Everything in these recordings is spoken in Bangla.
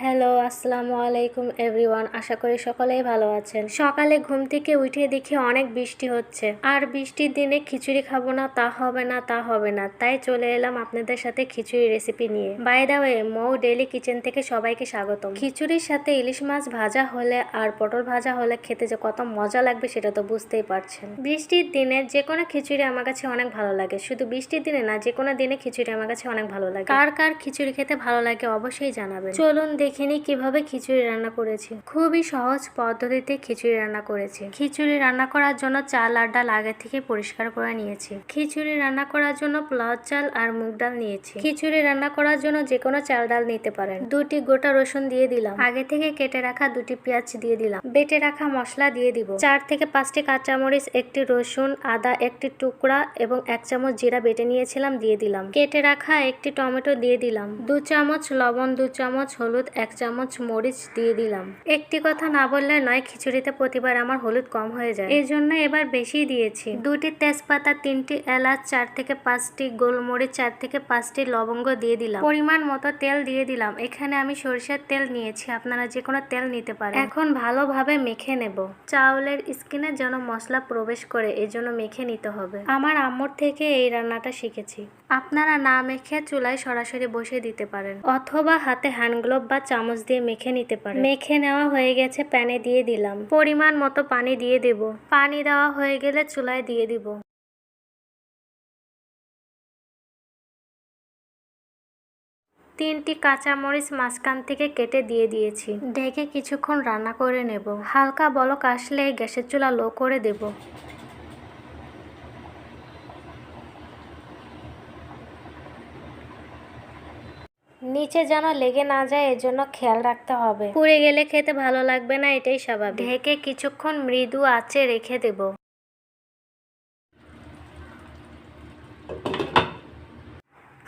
হ্যালো, আসসালামু আলাইকুম এভরিওয়ান। আশা করি সকলেই ভালো আছেন। সকালে ঘুম থেকে উঠে দেখি অনেক বৃষ্টি হচ্ছে, আর বৃষ্টির দিনে খিচুড়ি খাবো না তা হবে না, তাই চলে এলাম আপনাদের সাথে খিচুড়ি রেসিপি নিয়ে। By the way, Mou daily kitchen থেকে সবাইকে স্বাগতম। খিচুড়ির সাথে ইলিশ মাছ ভাজা হলে আর পটল ভাজা হলে খেতে যে কত মজা লাগবে সেটা তো বুঝতেই পারছেন। বৃষ্টির দিনে যে কোনো খিচুড়ি আমার কাছে অনেক ভালো লাগে। শুধু বৃষ্টির দিনে না, যে কোনো দিনে খিচুড়ি আমার কাছে অনেক ভালো লাগে। কার কার খিচুড়ি খেতে ভালো লাগে অবশ্যই জানাবেন। চলুন দেখে নিই কিভাবে খিচুড়ি রান্না করেছি। খুবই সহজ পদ্ধতিতে খিচুড়ি রান্না করেছি। খিচুড়ি রান্না করার জন্য চাল আর ডাল আগে থেকে পরিষ্কার করে নিয়েছি। খিচুড়ি রান্না করার জন্য পোলাও চাল আর মুগ ডাল নিয়েছি। খিচুড়ি রান্না করার জন্য যে কোনো চাল ডাল নিতে পারেন। 2টি গোটা রসুন দিয়ে দিলাম। আগে থেকে কেটে রাখা 2টি পেঁয়াজ দিয়ে দিলাম। বেটে রাখা মশলা দিয়ে দিব। 4 থেকে 5টি কাঁচামরিচ, 1টি রসুন, আদা 1টি টুকরা এবং 1 চামচ জিরা বেটে নিয়েছিলাম দিয়ে দিলাম। কেটে রাখা 1টি টমেটো দিয়ে দিলাম। 2 চামচ লবণ, 2 চামচ হলুদ, 1 চামচ মরিচ দিয়ে দিলাম। একটি কথা না বললে নয়, খিচুড়িতে প্রতিবার আমার হলুদ কম হয়ে যায়, এই জন্য এবার বেশি দিয়েছি। 2টি তেজপাতা, 3টি এলাচ, 4 থেকে 5টি গোলমরিচ, 4 থেকে 5টি লবঙ্গ দিয়ে দিলাম। পরিমাণ মতো তেল দিয়ে দিলাম। এখানে আমি সরিষার তেল নিয়েছি, আপনারা যে কোনো তেল নিতে পারেন। এখন ভালোভাবে মেখে নেব। চাউলের স্কিনে যেন মশলা প্রবেশ করে, এজন্য মেখে নিতে হবে। আমার আম্মুর থেকে এই রান্নাটা শিখেছি। আপনারা না মেখে চুলায় সরাসরি বসে দিতে পারেন, অথবা হাতে হ্যান্ড গ্লোভ বা চামচ দিয়ে মেখে নিতে পারেন। মেখে নেওয়া হয়ে গেছে, প্যানে দিয়ে দিলাম। পরিমাণ মতো পানি দিয়ে দেব। পানি দেওয়া হয়ে গেলে চুলায় দিয়ে দিব। 3টি কাঁচামরিচ মাঝখান থেকে কেটে দিয়ে দিয়েছি। ঢেকে কিছুক্ষণ রান্না করে নেব। হালকা বলক আসলে গ্যাসের চুলা লো করে দেব। নিচে যেন লেগে না যায়, এজন্য খেয়াল রাখতে হবে। পুড়ে গেলে খেতে ভালো লাগবে না, এটাই স্বাভাবিক। ঢেকে কিছুক্ষণ মৃদু আঁচে রেখে দেব।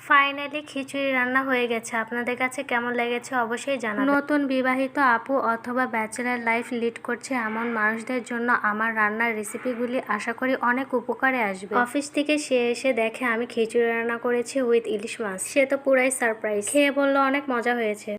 ফাইনালি খিচুড়ি রান্না হয়ে গেছে। আপনাদের কাছে কেমন লেগেছে অবশ্যই জানাবেন। নতুন বিবাহিত আপু অথবা ব্যাচেলার লাইফ লিড করছে এমন মানুষদের জন্য আমার রান্নার রেসিপিগুলি আশা করি অনেক উপকারে আসবে। অফিস থেকে সে এসে দেখে আমি খিচুড়ি রান্না করেছি উইথ ইলিশ মাছ, সে তো পুরাই সারপ্রাইজ। খেয়ে বললো অনেক মজা হয়েছে।